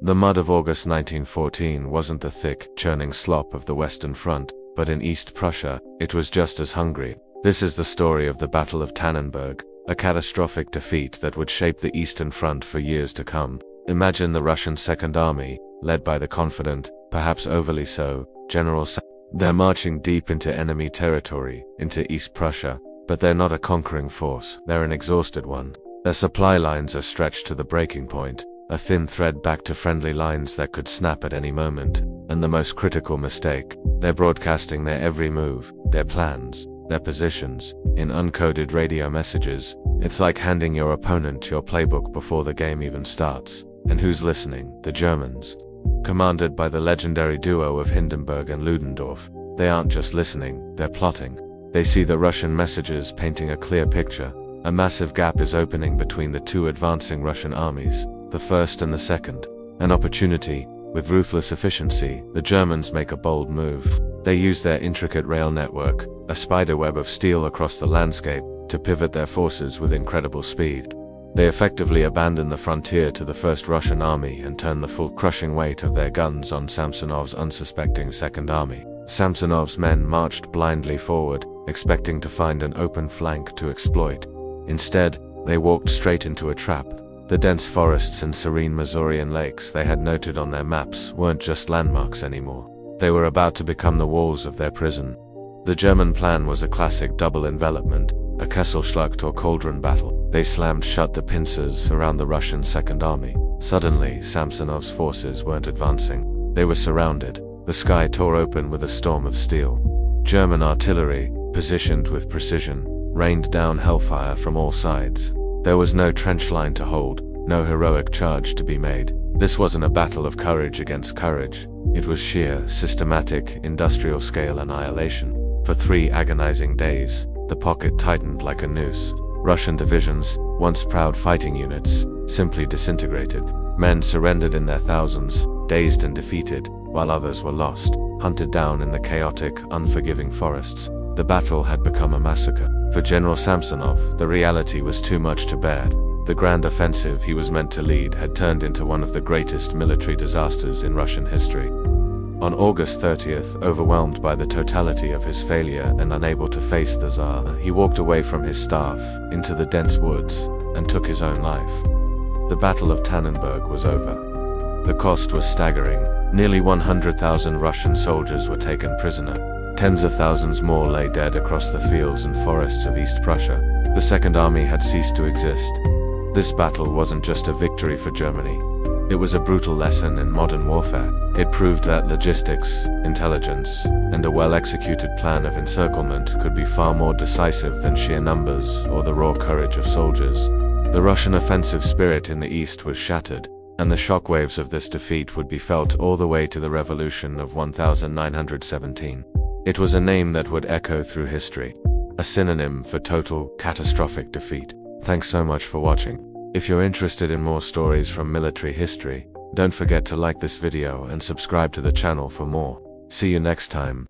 The mud of August 1914 wasn't the thick, churning slop of the Western Front, but in East Prussia, it was just as hungry. This is the story of the Battle of Tannenberg, a catastrophic defeat that would shape the Eastern Front for years to come. Imagine the Russian Second Army, led by the confident, perhaps overly so, General They're marching deep into enemy territory, into East Prussia, but they're not a conquering force, they're an exhausted one. Their supply lines are stretched to the breaking point, a thin thread back to friendly lines that could snap at any moment. And the most critical mistake, they're broadcasting their every move, their plans, their positions, in uncoded radio messages. It's like handing your opponent your playbook before the game even starts. And who's listening? The Germans. Commanded by the legendary duo of Hindenburg and Ludendorff, they aren't just listening, they're plotting. They see the Russian messages painting a clear picture. A massive gap is opening between the two advancing Russian armies, the first and the second. An opportunity. With ruthless efficiency, the Germans make a bold move. They use their intricate rail network, a spiderweb of steel across the landscape, to pivot their forces with incredible speed. They effectively abandon the frontier to the First Russian Army and turn the full crushing weight of their guns on Samsonov's unsuspecting Second Army. Samsonov's men marched blindly forward, expecting to find an open flank to exploit. Instead, they walked straight into a trap. The dense forests and serene Masurian lakes they had noted on their maps weren't just landmarks anymore. They were about to become the walls of their prison. The German plan was a classic double envelopment, a Kesselschlacht or cauldron battle. They slammed shut the pincers around the Russian Second Army. Suddenly, Samsonov's forces weren't advancing. They were surrounded. The sky tore open with a storm of steel. German artillery, positioned with precision, rained down hellfire from all sides. There was no trench line to hold, no heroic charge to be made. This wasn't a battle of courage against courage. It was sheer, systematic, industrial-scale annihilation. For 3 agonizing days, the pocket tightened like a noose. Russian divisions, once proud fighting units, simply disintegrated. Men surrendered in their thousands, dazed and defeated, while others were lost, hunted down in the chaotic, unforgiving forests. The battle had become a massacre. For General Samsonov, the reality was too much to bear. The grand offensive he was meant to lead had turned into one of the greatest military disasters in Russian history. On August 30th, overwhelmed by the totality of his failure and unable to face the Tsar, he walked away from his staff, into the dense woods, and took his own life. The Battle of Tannenberg was over. The cost was staggering. Nearly 100,000 Russian soldiers were taken prisoner. Tens of thousands more lay dead across the fields and forests of East Prussia. The Second Army had ceased to exist. This battle wasn't just a victory for Germany. It was a brutal lesson in modern warfare. It proved that logistics, intelligence, and a well-executed plan of encirclement could be far more decisive than sheer numbers or the raw courage of soldiers. The Russian offensive spirit in the East was shattered, and the shockwaves of this defeat would be felt all the way to the revolution of 1917. It was a name that would echo through history, a synonym for total, catastrophic defeat. Thanks so much for watching. If you're interested in more stories from military history, don't forget to like this video and subscribe to the channel for more. See you next time.